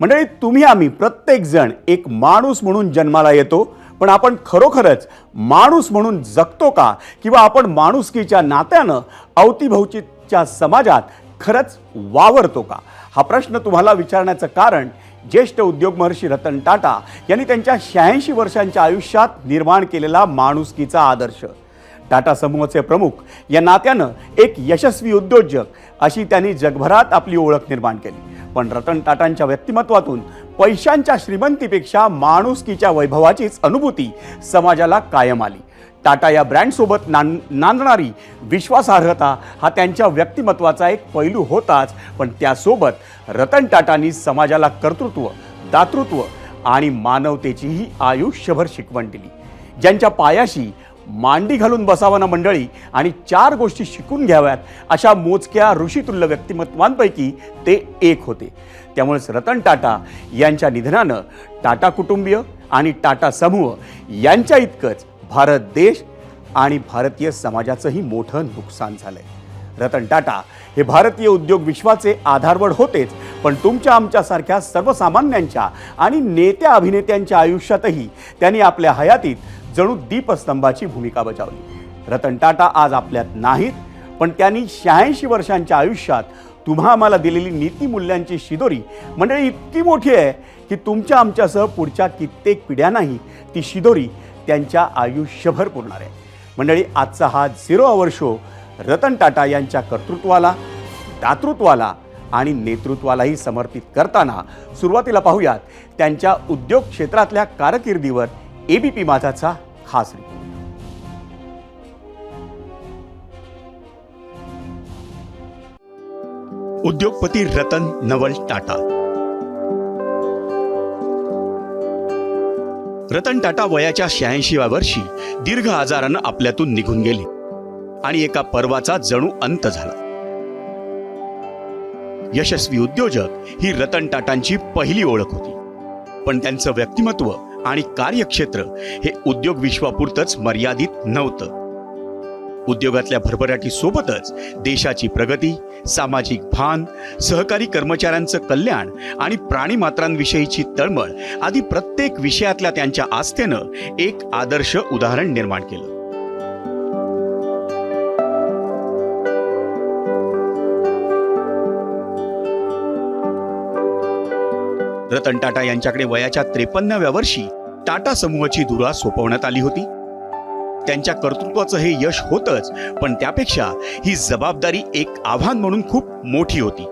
मंडळी, तुम्ही आम्ही प्रत्येक जण एक माणूस म्हणून जन्माला येतो, पण आपण खरोखरच माणूस म्हणून जगतो का? किंवा आपण माणुसकीच्या नात्यानं अवतीभोवतीच्या समाजात खरंच वावरतो का? हा प्रश्न तुम्हाला विचारण्याचं कारण ज्येष्ठ उद्योग महर्षी रतन टाटा यांनी त्यांच्या 86 वर्षांच्या आयुष्यात निर्माण केलेला माणुसकीचा आदर्श. टाटा समूहाचे प्रमुख या नात्यानं एक यशस्वी उद्योजक अशी त्यांनी जगभरात आपली ओळख निर्माण केली. पण रतन टाटांच्या व्यक्तिमत्वातून पैशांच्या श्रीमंतीपेक्षा माणुसकीच्या वैभवाचीच अनुभूती समाजाला कायम आली. टाटा या ब्रँडसोबत नांदणारी विश्वासार्हता हा त्यांच्या व्यक्तिमत्वाचा एक पैलू होताच, पण त्यासोबत रतन टाटांनी समाजाला कर्तृत्व, दातृत्व आणि मानवतेचीही आयुष्यभर शिकवण दिली. ज्यांच्या पायाशी मांडी घालून बसावं ना मंडळी, आणि 4 गोष्टी शिकून घ्याव्यात अशा मोजक्या ऋषितुल्य व्यक्तिमत्वांपैकी ते एक होते. त्यामुळेच रतन टाटा यांच्या निधनानं टाटा कुटुंबीय आणि टाटा समूह यांच्या इतकंच भारत देश आणि भारतीय समाजाचंही मोठं नुकसान झालंय. रतन टाटा हे भारतीय उद्योग विश्वाचे आधारवड होतेच, पण तुमच्या आमच्यासारख्या सर्वसामान्यांच्या आणि नेत्या अभिनेत्यांच्या आयुष्यातही त्यांनी आपल्या हयातीत जणू दीपस्तंभाची भूमिका बजावली. रतन टाटा आज आपल्यात नाहीत, पण त्यांनी 86 वर्षांच्या आयुष्यात तुम्हा आम्हाला दिलेली नीतिमूल्यांची शिदोरी मंडळी इतकी मोठी आहे की तुमच्या आमच्यासह पुढच्या कित्येक पिढ्यांनाही ती शिदोरी त्यांच्या आयुष्यभर पुरणार आहे. मंडळी, आजचा हा 0 आवर शो रतन टाटा यांच्या कर्तृत्वाला, दातृत्वाला आणि नेतृत्वालाही समर्पित करताना सुरुवातीला पाहूयात त्यांच्या उद्योग क्षेत्रातल्या कारकिर्दीवर एबीपी माझाचा खास रिपोर्ट. उद्योगपती रतन नवल टाटा. रतन टाटा वयाच्या 86व्या वर्षी दीर्घ आजारानं आपल्यातून निघून गेले आणि एका पर्वाचा जणू अंत झाला. यशस्वी उद्योजक ही रतन टाटांची पहिली ओळख होती, पण त्यांचं व्यक्तिमत्व आणि कार्यक्षेत्र हे उद्योग विश्वापुरतच मर्यादित नव्हतं. उद्योगातल्या भरभराटीसोबतच देशाची प्रगती, सामाजिक भान, सहकारी कर्मचाऱ्यांचं कल्याण आणि प्राणीमात्रांविषयीची तळमळ आदी प्रत्येक विषयातल्या त्यांच्या आस्थेनं एक आदर्श उदाहरण निर्माण केलं. रतन टाटा यांच्याकडे वयाच्या 53व्या वर्षी टाटा समूहाची धुरा सोपवण्यात आली होती. त्यांच्या कर्तृत्वाचं हे यश होतंच, पण त्यापेक्षा ही जबाबदारी एक आव्हान म्हणून खूप मोठी होती.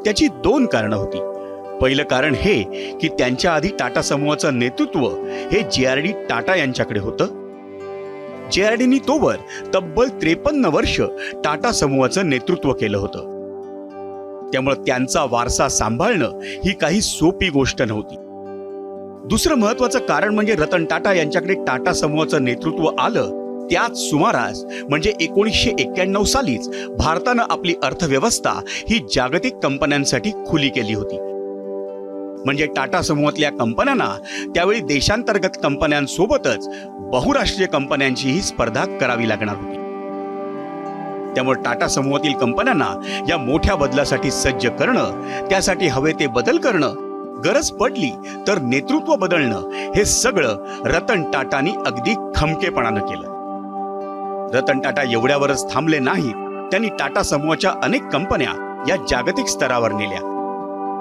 त्याची 2 कारणं होती. पहिलं कारण हे की त्यांच्या आधी टाटा समूहाचं नेतृत्व हे JRD टाटा यांच्याकडे होतं. JRDनी तोवर तब्बल 53 वर्ष टाटा समूहाचं नेतृत्व केलं होतं. त्यामुळे त्यांचा वारसा सांभाळणं ही काही सोपी गोष्ट नव्हती. दुसरं महत्वाचं कारण म्हणजे रतन टाटा यांच्याकडे टाटा समूहाचं नेतृत्व आलं त्याच सुमारास, म्हणजे 1991 सालीच भारतानं आपली अर्थव्यवस्था ही जागतिक कंपन्यांसाठी खुली केली होती. म्हणजे टाटा समूहातल्या कंपन्यांना त्यावेळी देशांतर्गत कंपन्यांसोबतच बहुराष्ट्रीय कंपन्यांचीही स्पर्धा करावी लागणार होती. त्यामुळे टाटा समूहातील कंपन्यांना या मोठ्या बदलासाठी सज्ज करणं, त्यासाठी हवे ते बदल करणं, गरज पडली तर नेतृत्व बदलणं, हे सगळं रतन टाटांनी अगदी खमकेपणानं केलं. रतन टाटा एवढ्यावरच थांबले नाहीत. त्यांनी टाटा समूहाच्या अनेक कंपन्या या जागतिक स्तरावर नेल्या.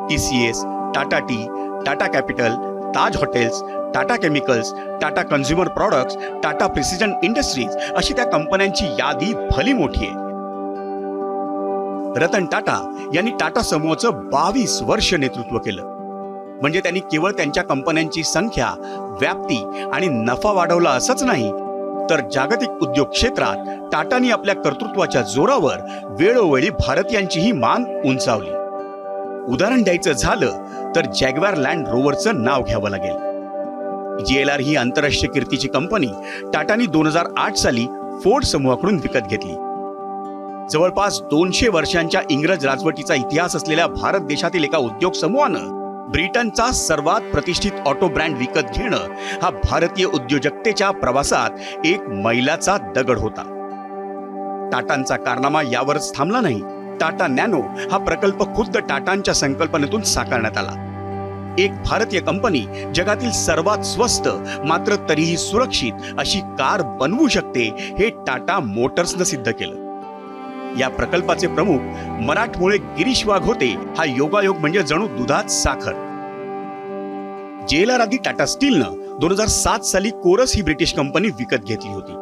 TCS, Tata tea, Tata capital, Taj hotels, Tata chemicals, Tata consumer products, Tata precision industries अशी त्या कंपन्यांची यादी भली मोठी आहे. रतन टाटा यांनी टाटा समूहाचं 22 वर्ष नेतृत्व केलं. म्हणजे त्यांनी केवळ त्यांच्या कंपन्यांची संख्या, व्याप्ती आणि नफा वाढवला असंच नाही, तर जागतिक उद्योग क्षेत्रात टाटांनी आपल्या कर्तृत्वाच्या जोरावर वेळोवेळी भारतीयांचीही मान उंचावली. उदाहरण द्यायचं झालं तर जॅग्वार लँड रोवरचं नाव घ्यावं लागेल. JLR ही आंतरराष्ट्रीय कीर्तीची कंपनी टाटांनी 2008 साली फोर्ड समूहाकडून विकत घेतली. जवळपास 200 वर्षांच्या इंग्रज राजवटीचा इतिहास असलेल्या भारत देशातील एका उद्योग समूहानं ब्रिटनचा सर्वात प्रतिष्ठित ऑटो ब्रँड विकत घेणं हा भारतीय उद्योजकतेच्या प्रवासात एक मैलाचा दगड होता. टाटांचा कारनामा यावरच थांबला नाही, टाटा नॅनो हा प्रकल्प खुद्द टाटांच्या संकल्पनेतून साकारण्यात आला. एक भारतीय कंपनी जगातील सर्वात स्वस्त मात्र तरीही सुरक्षित अशी कार बनवू शकते हे टाटा मोटर्सनं सिद्ध केलं. या प्रकल्पाचे प्रमुख मराठमोळे गिरीश वाघ होते. हा योगायोग म्हणजे जणू दुधात साखर. जेलर आधी टाटा स्टीलनं 2007 साली कोरस ही ब्रिटिश कंपनी विकत घेतली होती.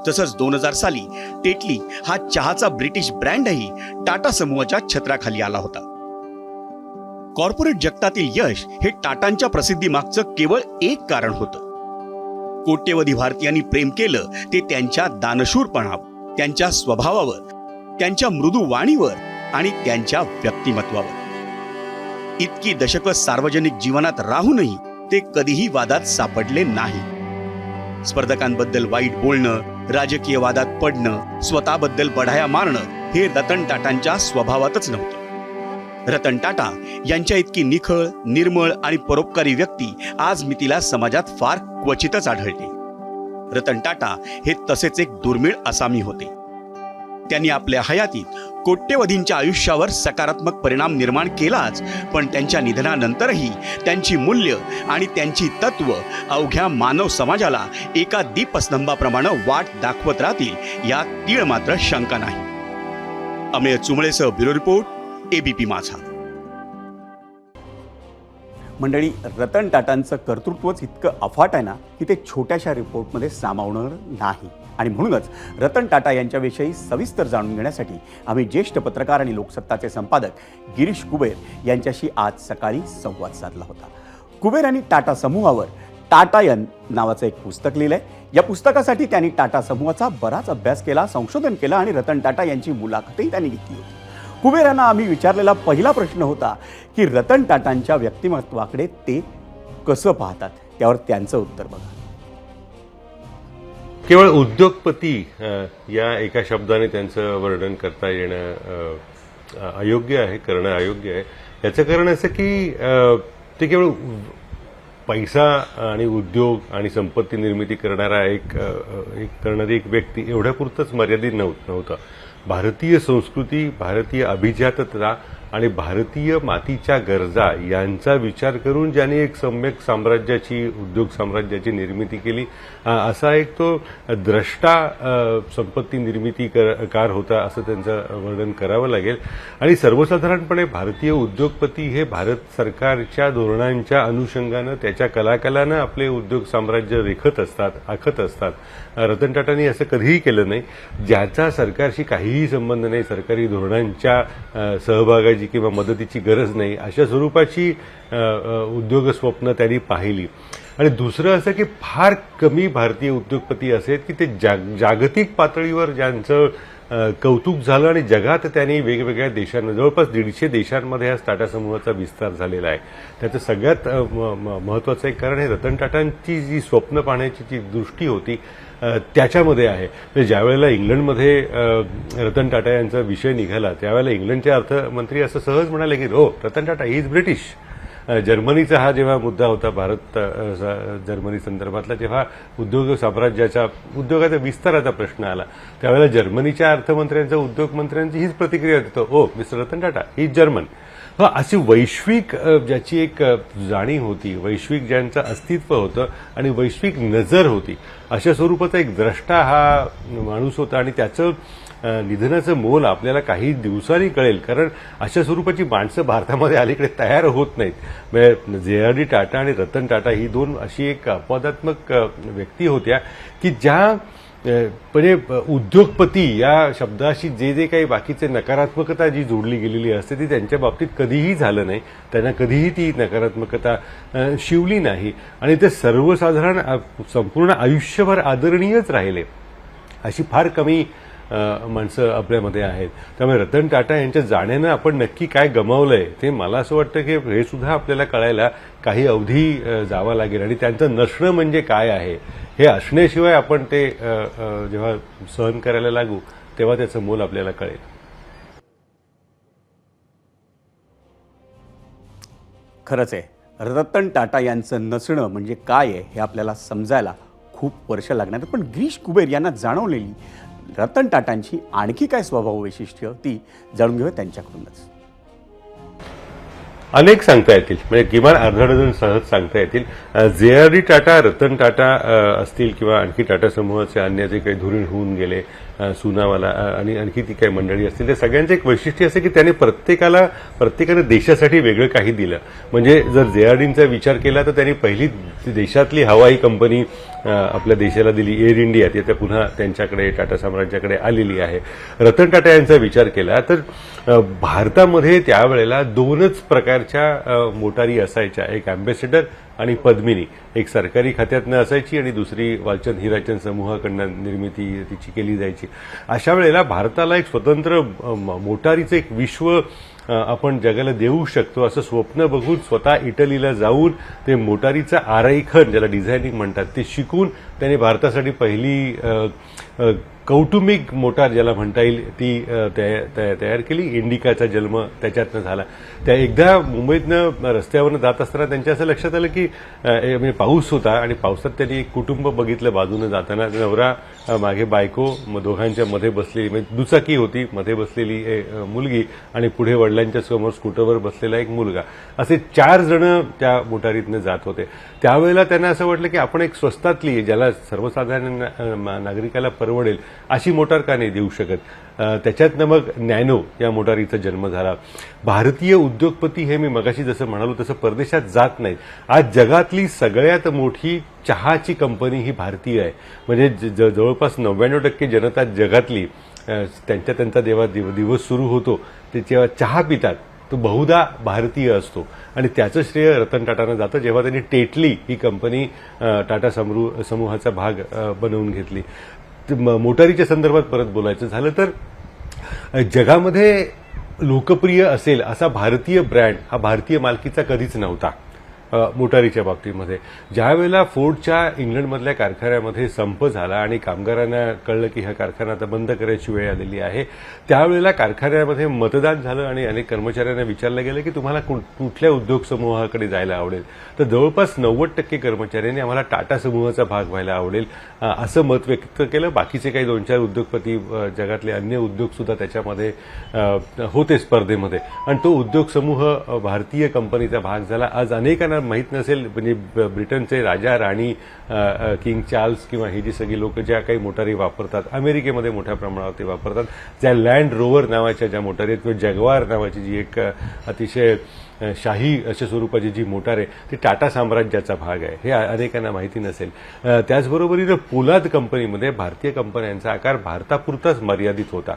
तसंच 2000 साली टेटली हा चहाचा ब्रिटिश ब्रँडही टाटा समूहाच्या छत्राखाली आला होता. कॉर्पोरेट जगतातील यश हे टाटांच्या प्रसिद्धी मागचं केवळ एक कारण होतं. कोट्यवधी भारतीयांनी प्रेम केलं ते त्यांच्या दानशूरपणावर, त्यांच्या स्वभावावर, त्यांच्या मृदू वाणीवर आणि त्यांच्या व्यक्तिमत्वावर. इतकी दशकं सार्वजनिक जीवनात राहूनही ते कधीही वादात सापडले नाही. स्पर्धकांबद्दल वाईट बोलणं, राजकीय वादात पडणं, स्वतःबद्दल बढाया मारणं हे रतन टाटांच्या स्वभावातच नव्हतं. रतन टाटा यांच्या इतकी निखळ, निर्मळ आणि परोपकारी व्यक्ती आज मी तिला समाजात फार क्वचितच आढळते. रतन टाटा हे तसेच एक दुर्मिळ असामी होते. त्यांनी आपल्या हयातीत कोट्यवधींच्या आयुष्यावर सकारात्मक परिणाम निर्माण केलाच, पण त्यांच्या निधनानंतरही त्यांची मूल्य आणि त्यांची तत्व अवघ्या मानव समाजाला एका दीपस्तंभाप्रमाणे वाट दाखवत राहतील यात तीळ मात्र शंका नाही. अमेय चुमळेसह ब्युरो रिपोर्ट, एबीपी माझा. मंडळी, रतन टाटांचं कर्तृत्वच इतकं अफाट आहे ना की ते छोट्याशा रिपोर्टमध्ये सामावणार नाही. आणि म्हणूनच रतन टाटा यांच्याविषयी सविस्तर जाणून घेण्यासाठी आम्ही ज्येष्ठ पत्रकार आणि लोकसत्ताचे संपादक गिरीश कुबेर यांच्याशी आज सकाळी संवाद साधला होता. कुबेर यांनी टाटा समूहावर टाटायन नावाचं एक पुस्तक लिहिलंय. या पुस्तकासाठी त्यांनी टाटा समूहाचा बराच अभ्यास केला, संशोधन केलं आणि रतन टाटा यांची मुलाखतही त्यांनी घेतली होती. कुबेर यांना आम्ही विचारलेला पहिला प्रश्न होता की रतन टाटांच्या व्यक्तिमत्वाकडे ते कसं पाहतात. त्यावर त्यांचं उत्तर बघा. केवळ उद्योगपती या एका शब्दाने त्यांचं वर्णन करता येणं अयोग्य आहे, करणं अयोग्य आहे. याचं कारण असं की ते केवळ पैसा आणि उद्योग आणि संपत्ती निर्मिती करणारा करणारी एक व्यक्ती एवढ्यापुरतंच मर्यादित नव्हतं. भारतीय संस्कृती, भारतीय अभिजातता आणि भारतीय मातीच्या गरजा यांचा विचार करून ज्यांनी एक सम्यक साम्राज्याची, उद्योग साम्राज्याची निर्मिती केली असा एक तो द्रष्टा संपत्ती निर्मितीकार होता असं त्यांचं वर्णन करावं लागेल. आणि सर्वसाधारणपणे भारतीय उद्योगपती हे भारत सरकारच्या धोरणांच्या अनुषंगानं, त्याच्या कलाकलानं आपले उद्योग साम्राज्य रेखत असतात, आखत असतात. रतन टाटांनी असं कधीही केलं नाही. ज्याचा सरकारशी काहीही संबंध नाही, सरकारी धोरणांच्या सहभागाची किंवा मदतीची गरज नाही, अशा स्वरूपाची उद्योग स्वप्न त्यांनी पाहिली. आणि दुसरं असं की फार कमी भारतीय उद्योगपती असे आहेत की ते जागतिक पातळीवर ज्यांचं कौतुक झालं आणि जगात त्यांनी वेगवेगळ्या देशांना, जवळपास 150 देशांमध्ये हा टाटा समूहाचा विस्तार झालेला आहे. त्याचं सगळ्यात महत्त्वाचं एक कारण हे रतन टाटांची जी स्वप्न पाहण्याची जी दृष्टी होती त्याच्यामध्ये आहे. म्हणजे ज्यावेळेला इंग्लंडमध्ये रतन टाटा यांचा विषय निघाला त्यावेळेला इंग्लंडचे अर्थमंत्री असं सहज म्हणाले की हो, Ratan Tata he is British. जर्मनीचा हा जेव्हा मुद्दा होता भारत जर्मनी संदर्भातला, जेव्हा उद्योग साम्राज्याच्या उद्योगाचा विस्ताराचा प्रश्न आला त्यावेळेला जर्मनीच्या अर्थमंत्र्यांचा, उद्योगमंत्र्यांची हीच प्रतिक्रिया होती, हो मिस्टर रतन टाटा ही जर्मन. अशी वैश्विक ज्याची एक जाणीव होती, वैश्विक ज्यांचं अस्तित्व होतं आणि वैश्विक नजर होती, अशा स्वरूपाचा एक द्रष्टा हा माणूस होता. आणि त्याचं निधनाचं मोल आपल्याला काही दिवसांनी कळेल, कारण अशा स्वरूपाची माणसं भारतामध्ये अलीकडे तयार होत नाहीत. म्हणजे जे.आर.डी. टाटा आणि रतन टाटा ही दोन अशी एक अपवादात्मक व्यक्ती होत्या की ज्या म्हणजे उद्योगपती या शब्दाशी जे काही बाकीचे नकारात्मकता जी जोडली गेलेली असते ती त्यांच्या बाबतीत कधीही झालं नाही. त्यांना कधीही ती नकारात्मकता शिवली नाही आणि ते सर्वसाधारण संपूर्ण आयुष्यभर आदरणीयच राहिले. अशी फार कमी माणसं आपल्यामध्ये आहेत. त्यामुळे रतन टाटा यांच्या जाण्यानं आपण नक्की काय गमावलंय ते मला असं वाटतं की हे सुद्धा आपल्याला कळायला काही अवधी जावा लागेल. आणि त्यांचं नसणं म्हणजे काय आहे हे असण्याशिवाय आपण ते जेव्हा सहन करायला लागू तेव्हा त्याचं मोल आपल्याला कळेल. खरंच आहे, रतन टाटा यांचं नसणं म्हणजे काय आहे हे आपल्याला समजायला खूप वर्ष लागणार. पण गिरीश कुबेर यांना जाणवलेली रतन टाटांची आणखी काय स्वभाव वैशिष्ट्य ती जाणून घेऊया त्यांच्याकडूनच. अनेक सांगता येतील, म्हणजे किमान अर्धा डझन सहज सांगता येतील. जे.आर.डी. टाटा, रतन टाटा असतील किंवा आणखी टाटा समूहाचे अन्य जे काही धुरीण होऊन गेले, सुनावाला आणि आणखी ती काही मंडळी असतील, त्या सगळ्यांचं एक वैशिष्ट्य असं की त्याने प्रत्येकाने देशासाठी वेगळं काही दिलं. म्हणजे जर जे.आर.डींचा विचार केला तर त्यांनी पहिली देशातली हवाई कंपनी आपल्या देशाला दिली, एअर इंडिया. ती आता पुन्हा त्यांच्याकडे टाटा साम्राज्याकडे आलेली आहे. रतन टाटा यांचा विचार केला तर भारतामध्ये त्यावेळेला दोनच प्रकारच्या मोटारी असायच्या, एक अँबॅसेडर आणि पद्मिनी. एक सरकारी खात्यातनं असायची आणि दुसरी वालचंद हिराचंद समूहाकडनं निर्मिती तिची केली जायची. अशा वेळेला भारताला एक स्वतंत्र मोटारीचं एक विश्व आपण जगाला देऊ शकतो असं स्वप्न बघून स्वतः इटलीला जाऊन ते मोटारीचं आरेखन, ज्याला डिझायनिंग म्हणतात, ते शिकून त्याने भारतासाठी पहिली कौटुंबिक मोटार ज्याला म्हणता येईल ती तयार केली. इंडिकाचा जन्म त्याच्यातनं झाला. त्या एकदा मुंबईतनं रस्त्यावरनं जात असताना त्यांच्या असं लक्षात आलं की म्हणजे पाऊस होता आणि पावसात त्यांनी एक कुटुंब बघितलं बाजूनं जाताना. नवरा मागे बायको, दोघांच्या मध्ये बसलेली, म्हणजे दुचाकी होती, मध्ये बसलेली मुलगी आणि पुढे वडिलांच्या समोर स्कूटरवर बसलेला एक मुलगा, असे 4 जण त्या मोटारीतनं जात होते. त्यावेळेला त्यांना असं वाटलं की आपण एक स्वस्तातली, ज्याला सर्वसाधारण नागरिकाला परवडेल अशी मोटार का नाही देऊ शकत. त्याच्यातनं मग नॅनो या मोटारीचा जन्म झाला. भारतीय उद्योगपती हे मी मगाशी जसं म्हणालो तसं परदेशात जात नाहीत. आज जगातली सगळ्यात मोठी चहाची कंपनी ही भारतीय आहे. म्हणजे जवळपास 99% जनता जगातली त्यांचा दिवस सुरू होतो ते जेव्हा चहा पितात तो बहुधा भारतीय असतो आणि त्याचं श्रेय रतन टाटांना जातं, जेव्हा त्यांनी टेटली ही कंपनी टाटा समूहाचा भाग बनवून घेतली. मोटारीच्या संदर्भात परत बोलायचं झालं तर जगामध्ये लोकप्रिय असेल असा भारतीय ब्रँड हा भारतीय मालकीचा कधीच नव्हता. मोटारीच्या बाबतीमध्ये ज्यावेळेला फोर्डच्या इंग्लंडमधल्या कारखान्यामध्ये संप झाला आणि कामगारांना कळलं की हा कारखाना आता बंद करायची वेळ आलेली आहे, त्यावेळेला कारखान्यामध्ये मतदान झालं आणि अनेक कर्मचाऱ्यांना विचारलं गेलं की तुम्हाला कुठल्या उद्योग समूहाकडे जायला आवडेल. तर जवळपास 90% कर्मचाऱ्यांनी आम्हाला टाटा समूहाचा भाग व्हायला आवडेल असं मत व्यक्त केलं. बाकीचे काही 2-4 उद्योगपती, जगातले अन्य उद्योग सुद्धा त्याच्यामध्ये होते स्पर्धेमध्ये आणि तो उद्योग समूह भारतीय कंपनीचा भाग झाला. आज अनेकांना माहीत नसेल, म्हणजे ब्रिटनचे राजा राणी, किंग चार्ल्स किंवा ही जी सगळी लोक ज्या काही मोटारी वापरतात, अमेरिकेमध्ये मोठ्या प्रमाणावर ते वापरतात, ज्या लँड रोवर नावाच्या ज्या मोटारी आहेत किंवा जगवार नावाची जी एक अतिशय शाही अशा स्वरूपाची जी मोटार आहे ती टाटा साम्राज्याचा भाग आहे, हे अनेकांना माहिती नसेल. त्याचबरोबरीनं पोलाद कंपनीमध्ये भारतीय कंपन्यांचा आकार भारतापुरताच मर्यादित होता.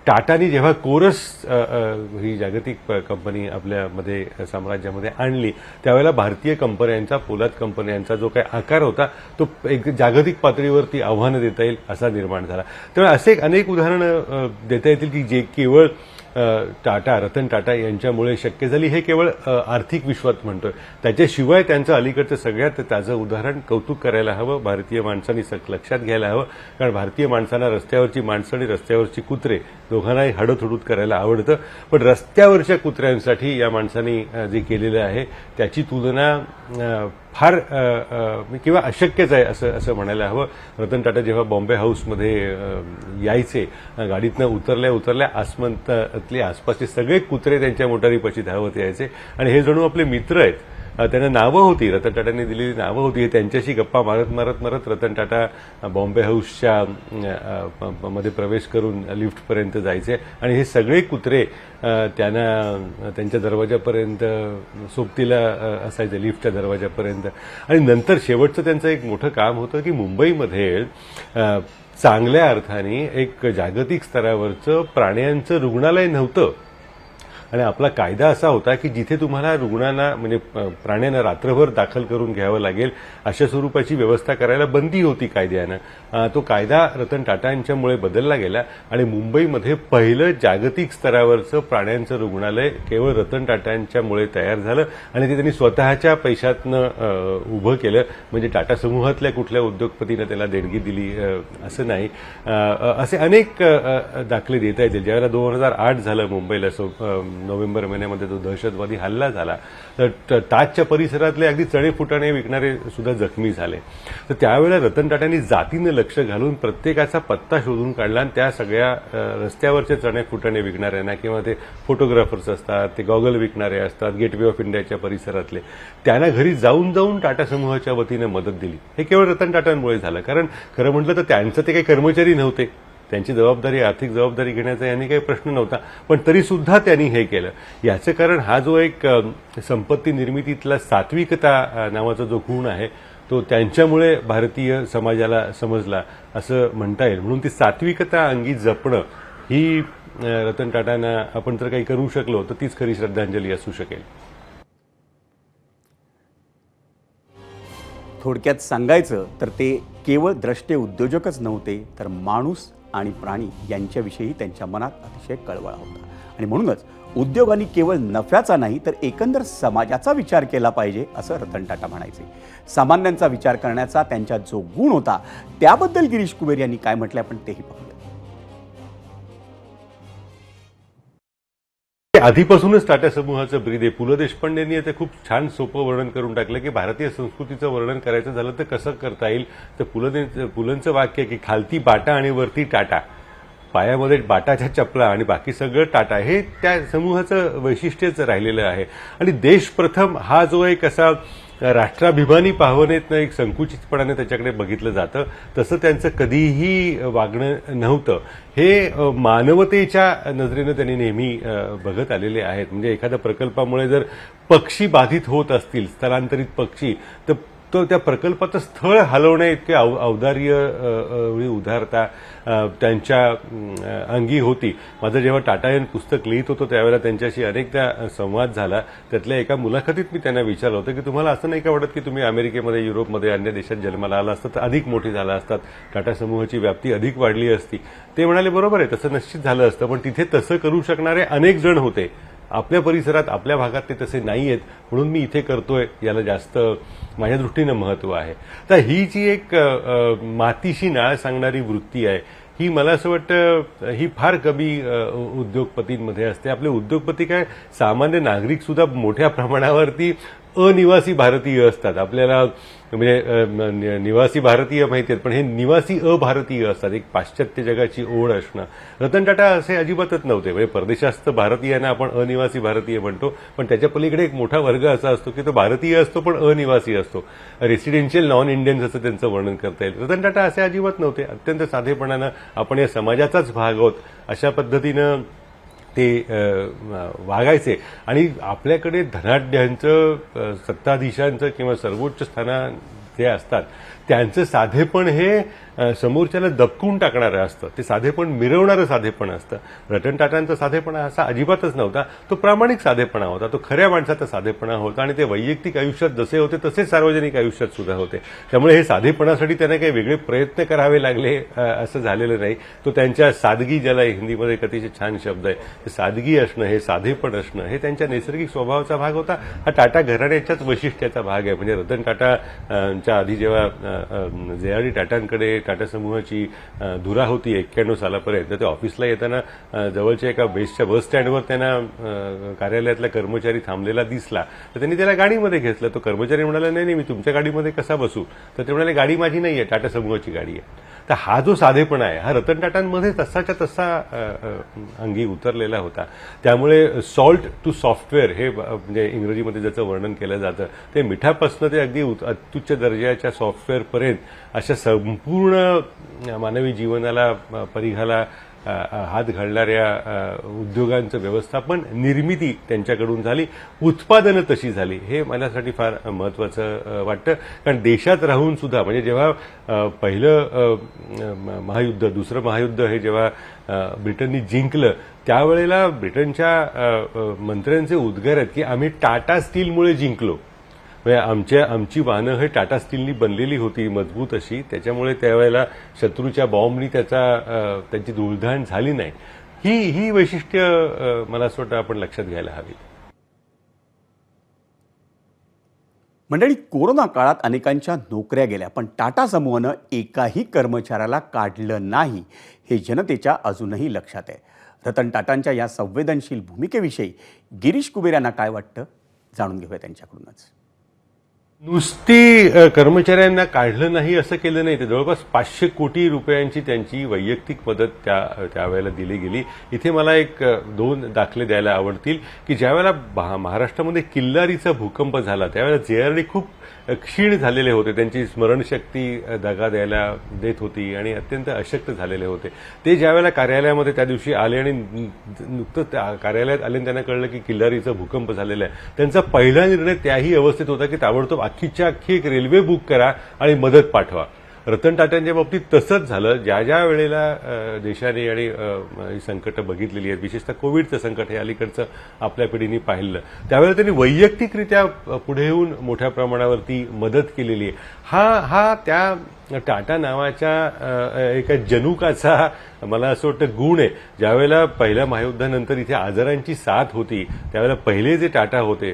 टाटानी जेव्हा कोरस ही जागतिक कंपनी आपल्यामध्ये साम्राज्यामध्ये आणली त्यावेळेला भारतीय कंपन्यांचा, पोलाद कंपन्यांचा जो काही आकार होता तो एक जागतिक पातळीवरती आव्हानं देता येईल असा निर्माण झाला. त्यामुळे असे अनेक उदाहरणं देता येतील की जे केवळ रतन टाटा यांच्यामुळे शक्य झाली. हे केवळ आर्थिक विश्वात म्हणतोय, त्याच्याशिवाय त्यांचं अलीकडचं सगळ्यात ताजं उदाहरण कौतुक करायला हवं, भारतीय माणसांनी लक्षात घ्यायला हवं. कारण भारतीय माणसांना रस्त्यावरची माणसं आणि रस्त्यावरची कुत्रे दोघांनाही हडतहुडूत करायला आवडतं, पण रस्त्यावरच्या कुत्र्यांसाठी या माणसांनी जे केलेलं आहे त्याची तुलना फार किंवा अशक्यच आहे असं म्हणायला हवं. रतन टाटा जेव्हा बॉम्बे हाऊसमध्ये यायचे, गाडीतनं उतरल्या आसमंतातले आसपासचे सगळे कुत्रे त्यांच्या मोटारीपाशी धावत यायचे आणि हे जणू आपले मित्र आहेत. त्यांना नावं होती, रतन टाटांनी दिलेली नावं होती. हे त्यांच्याशी गप्पा मारत रतन टाटा बॉम्बे हाऊसच्या मध्ये प्रवेश करून लिफ्टपर्यंत जायचे आणि हे सगळे कुत्रे त्यांना त्यांच्या दरवाजापर्यंत सोबतीला असायचे, लिफ्टच्या दरवाजापर्यंत. आणि नंतर शेवटचं त्यांचं एक मोठं काम होतं की मुंबईमध्ये चांगल्या अर्थाने एक जागतिक स्तरावरचं प्राण्यांचं रुग्णालय नव्हतं आणि आपला कायदा असा होता की जिथे तुम्हाला रुग्णांना म्हणजे प्राण्यांना रात्रभर दाखल करून घ्यावं लागेल अशा स्वरूपाची व्यवस्था करायला बंदी होती कायद्यानं. तो कायदा रतन टाटांच्यामुळे बदलला गेला आणि मुंबईमध्ये पहिलं जागतिक स्तरावरचं प्राण्यांचं रुग्णालय केवळ रतन टाटांच्यामुळे तयार झालं आणि ते त्यांनी स्वतःच्या पैशातनं उभं केलं. म्हणजे टाटा समूहातल्या कुठल्या उद्योगपतीनं त्याला देणगी दिली असं नाही. असे अनेक दाखले देता येतील. ज्यावेळेला 2008 झालं मुंबईला नोव्हेंबर महिन्यामध्ये जो दहशतवादी हल्ला झाला तर ताजच्या परिसरातले अगदी चणे फुटाणे विकणारे सुद्धा जखमी झाले. तर त्यावेळेला रतन टाटांनी जातीनं लक्ष घालून प्रत्येकाचा पत्ता शोधून काढला आणि त्या सगळ्या रस्त्यावरचे चणे फुटाणे विकणाऱ्यांना किंवा ते फोटोग्राफर्स असतात, ते गॉगल विकणारे असतात, गेटवे ऑफ इंडियाच्या परिसरातले, त्यांना घरी जाऊन जाऊन टाटा समूहाच्या वतीने मदत दिली. हे केवळ रतन टाटांमुळे झालं, कारण खरं म्हटलं तर त्यांचं ते काही कर्मचारी नव्हते, त्यांची जबाबदारी आर्थिक जबाबदारी घेण्याचा यांनी काही प्रश्न नव्हता, पण तरी सुद्धा त्यांनी हे केलं. याचं कारण हा जो एक संपत्ती निर्मितीतला सात्विकता नावाचा जो गुण आहे तो त्यांच्यामुळे भारतीय समाजाला समजला असं म्हणता येईल. म्हणून ती सात्विकता अंगी जपणं ही रतन टाटांना आपण जर काही करू शकलो तर तीच खरी श्रद्धांजली असू शकेल. थोडक्यात सांगायचं तर ते केवळ द्रष्टे उद्योजकच नव्हते, तर माणूस आणि प्राणी यांच्याविषयी त्यांच्या मनात अतिशय कळवळा होता. आणि म्हणूनच उद्योगांनी केवळ नफ्याचा नाही तर एकंदर समाजाचा विचार केला पाहिजे असं रतन टाटा म्हणायचे. सामान्यांचा विचार करण्याचा त्यांच्यात जो गुण होता त्याबद्दल गिरीश कुबेर यांनी काय म्हटलं आपण तेही पाहूया. आधीपासूनच टाटा समूहाचं ब्रीद आहे. पु ल देशपांडेंनी आता खूप छान सोपं वर्णन करून टाकलं की भारतीय संस्कृतीचं वर्णन करायचं झालं तर कसं करता येईल. तर पुलंचं वाक्य आहे की खालती बाटा आणि वरती टाटा, पायामध्ये बाटाच्या चपला आणि बाकी सगळं टाटा, हे त्या समूहाचं वैशिष्ट्यच राहिलेलं आहे. आणि देश प्रथम हा जो एक असा राष्ट्राभिमानी भावनेतनं एक संकुचितपणाने त्याच्याकडे बघितलं जातं, तसं त्यांचं कधीही वागणं नव्हतं. हे मानवतेच्या नजरेनं त्यांनी नेहमी बघत आलेले आहेत. म्हणजे एखाद्या प्रकल्पामुळे जर पक्षी बाधित होत असतील, स्थलांतरित पक्षी, तर तो त्या प्रकल्पाचं स्थळ हलवणे इतके औदार्य उदारता त्यांच्या अंगी होती. माझं जेव्हा टाटायन पुस्तक लिहित होतो त्यावेळेला त्यांच्याशी अनेकदा संवाद झाला. त्यातल्या एका मुलाखतीत मी त्यांना विचारलं होतं की तुम्हाला असं नाही का वाटत की तुम्ही अमेरिकेमध्ये, युरोपमध्ये, अन्य देशात जन्माला आला असतात तर अधिक मोठी झाला असतात, टाटा समूहाची व्याप्ती अधिक वाढली असती. ते म्हणाले बरोबर आहे, तसं निश्चित झालं असतं, पण तिथे तसं करू शकणारे अनेक जण होते. आपल्या परिसरात, आपल्या भागात ते तसे नाही आहेत, म्हणून मी इथे करतोय, याला जास्त माझ्या दृष्टीनं महत्व आहे. तर ही जी एक मातीशी नाळ सांगणारी वृत्ती आहे, ही मला असं वाटतं ही फार कमी उद्योगपतींमध्ये असते. आपले उद्योगपती काय, सामान्य नागरिक सुद्धा मोठ्या प्रमाणावरती अनिवासी भारतीय असतात. आपल्याला म्हणजे निवासी भारतीय माहिती आहेत, पण हे निवासी अभारतीय असतात. एक पाश्चात्य जगाची ओढ असणं. रतन टाटा असे अजिबातच नव्हते. म्हणजे परदेशास्थ भारतीयांना आपण अनिवासी भारतीय म्हणतो, पण त्याच्या पलीकडे एक मोठा वर्ग असा असतो की तो भारतीय असतो पण अनिवासी असतो. रेसिडेन्शियल नॉन इंडियन्स असं त्यांचं वर्णन करता येईल. रतन टाटा असे अजिबात नव्हते. अत्यंत साधेपणानं आपण या समाजाचाच भाग आहोत अशा पद्धतीनं ते वागायचे. आणि आपल्याकडे धनाढ्यांचं, सत्ताधीशांचं किंवा सर्वोच्च स्थानात जे असतात त्यांचं साधेपण हे समोरच्याला दबकून टाकणारं असतं. ते साधेपण मिरवणारं साधेपण असतं. रतन टाटांचा साधेपणा असा अजिबातच नव्हता. तो प्रामाणिक साधेपणा होता, तो खऱ्या माणसाचा साधेपणा होता. आणि ते वैयक्तिक आयुष्यात जसे होते तसेच सार्वजनिक आयुष्यात सुद्धा होते. त्यामुळे हे साधेपणासाठी त्यांना काही वेगळे प्रयत्न करावे लागले असं झालेलं नाही. तो त्यांच्या सादगी, ज्याला हिंदीमध्ये एक अतिशय छान शब्द आहे, सादगी असणं, हे साधेपण असणं, हे त्यांच्या नैसर्गिक स्वभावाचा भाग होता. हा टाटा घराण्याच्याच वैशिष्ट्याचा भाग आहे. म्हणजे रतन टाटाच्या आधी जेव्हा जे.आर.डी. टाटांकडे टाटा समूहाची धुरा होती 91 सालापर्यंत, ते ऑफिसला येताना जवळच्या एका बेस्टच्या बस स्टँडवर त्यांना कार्यालयातला कर्मचारी थांबलेला दिसला. तर त्यांनी त्याला गाडीमध्ये घेतलं. तो कर्मचारी म्हणाला, नाही मी तुमच्या गाडीमध्ये कसा बसू? तर ते म्हणाले, गाडी माझी नाही आहे, टाटा समूहाची गाडी आहे. तर हा जो साधेपणा आहे हा रतन टाटांमध्ये तसाच्या तसा अंगी उतरलेला होता. त्यामुळे सॉल्ट टू सॉफ्टवेअर हे म्हणजे इंग्रजीमध्ये ज्याचं वर्णन केलं जातं, ते मिठापासनं ते अगदी अत्युच्च दर्जाच्या सॉफ्टवेअरपर्यंत अशा संपूर्ण मानवी जीवनाला, परिघाला हात घालणाऱ्या उद्योगांचं व्यवस्थापन, निर्मिती त्यांच्याकडून झाली, उत्पादनं तशी झाली. हे माझ्यासाठी फार महत्वाचं वाटतं. कारण देशात राहून सुद्धा, म्हणजे जेव्हा पहिलं महायुद्ध, दुसरं महायुद्ध हे जेव्हा ब्रिटननी जिंकलं, त्यावेळेला ब्रिटनच्या मंत्र्यांचे उद्गार आहेत की आम्ही टाटा स्टीलमुळे जिंकलो. आमची वाहनं हे टाटा स्टीलनी बनलेली होती, मजबूत अशी. त्याच्यामुळे त्यावेळेला शत्रूच्या बॉम्बनी त्यांची धूळधाण झाली नाही. ही वैशिष्ट्य मला असं वाटतं आपण लक्षात घ्यायला हवी. मंडळी, कोरोना काळात अनेकांच्या नोकऱ्या गेल्या, पण टाटा समूहानं एकाही कर्मचाऱ्याला काढलं नाही, हे जनतेच्या अजूनही लक्षात आहे. रतन टाटांच्या या संवेदनशील भूमिकेविषयी गिरीश कुबेर यांना काय वाटतं जाणून घेऊया त्यांच्याकडूनच. नुसती कर्मचाऱ्यांना काढलं नाही असं केलं नाही. ते जवळपास 500 कोटी रुपयांची त्यांची वैयक्तिक मदत त्यावेळेला दिली गेली. इथे मला एक 2 दाखले द्यायला आवडतील की ज्यावेळेला महाराष्ट्रामध्ये किल्लारीचा भूकंप झाला त्यावेळेला JRD खूप क्षीण झालेले होते. त्यांची स्मरणशक्ती दगा द्यायला देत होती आणि अत्यंत अशक्त झालेले होते. ते ज्यावेळेला कार्यालयामध्ये त्या दिवशी आले आणि नुकतं कार्यालयात आले आणि त्यांना कळलं की किल्लारीचा भूकंप झालेला आहे, त्यांचा पहिला निर्णय त्याही अवस्थेत होता की ताबडतोब अख्खीच्या अख्खी एक रेल्वे बुक करा आणि मदत पाठवा. रतन टाटांच्या बाबतीत तसंच झालं. ज्या वेळेला देशाने आणि ही संकटं बघितलेली आहेत, विशेषतः कोविडचं संकट हे अलीकडचं आपल्या पिढीने पाहिलं, त्यावेळेला त्यांनी वैयक्तिकरित्या पुढे येऊन मोठ्या प्रमाणावरती मदत केलेली आहे. हा त्या टाटा नावाच्या एका जनुकाचा मला असं वाटतं गुण आहे. ज्यावेळेला पहिल्या महायुद्धानंतर इथे आजारांची साथ होती त्यावेळेला पहिले जे टाटा होते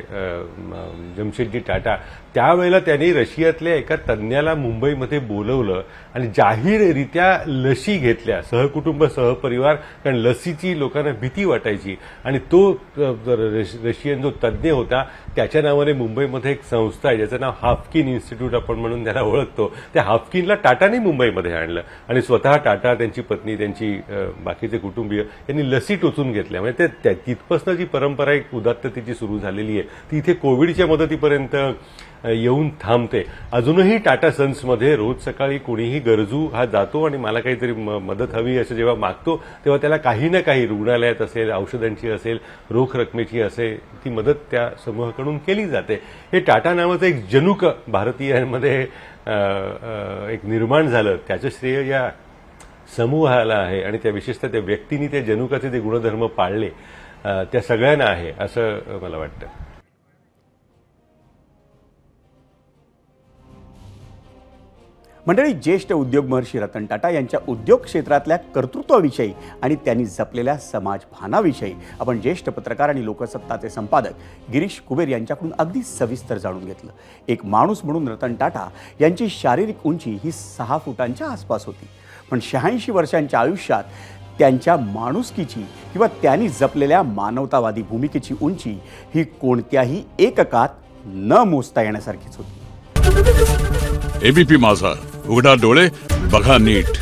जमशेदजी टाटा, त्यावेळेला त्यांनी रशियातल्या एका तज्ज्ञाला मुंबईमध्ये बोलवलं आणि जाहीररित्या लसी घेतल्या सहकुटुंब सहपरिवार. कारण लसीची लोकांना भीती वाटायची आणि तो रशियन जो तज्ज्ञ होता त्याच्या नावाने मुंबईमध्ये एक संस्था आहे ज्याचं नाव हाफकिन इन्स्टिट्यूट आपण म्हणून त्याला ओळखतो. त्या हाफकिनला टाटाने मुंबईमध्ये आणलं आणि स्वतः टाटा, त्यांची पत्नी, त्यांची बाकीचे कुटुंबीय यांनी लसी टोचून घेतल्या. म्हणजे तिथपासून जी परंपरा एक उदात्ततेची सुरू झालेली आहे ती इथे कोविडच्या मदतीपर्यंत येऊन थांबते. अजूनही टाटा सन्समध्ये रोज सकाळी कोणीही गरजू हा जातो आणि मला काहीतरी मदत हवी असं जेव्हा मागतो तेव्हा त्याला काही ना काही रुग्णालयात असेल, औषधांची असेल, रोख रकमेची असेल, ती मदत त्या समूहाकडून केली जाते. हे टाटा नावाचं एक जनुक भारतीयांमध्ये एक निर्माण झालं, त्याचं श्रेय या समूहाला आहे आणि त्या विशेषतः त्या व्यक्तींनी त्या जनुकाचे जे गुणधर्म पाळले त्या सगळ्यांना आहे असं मला वाटतं. मंडळी, ज्येष्ठ उद्योग महर्षी रतन टाटा यांच्या उद्योग क्षेत्रातल्या कर्तृत्वाविषयी आणि त्यांनी जपलेल्या समाजभानाविषयी आपण ज्येष्ठ पत्रकार आणि लोकसत्ताचे संपादक गिरीश कुबेर यांच्याकडून अगदी सविस्तर जाणून घेतलं. एक माणूस म्हणून रतन टाटा यांची शारीरिक उंची ही 6 फुटांच्या आसपास होती, पण 86 वर्षांच्या आयुष्यात त्यांच्या माणुसकीची किंवा त्यांनी जपलेल्या मानवतावादी भूमिकेची उंची ही कोणत्याही एककात न मोजता येण्यासारखीच होती. एबीपी माझा, उघडा डोळे बघा नीट.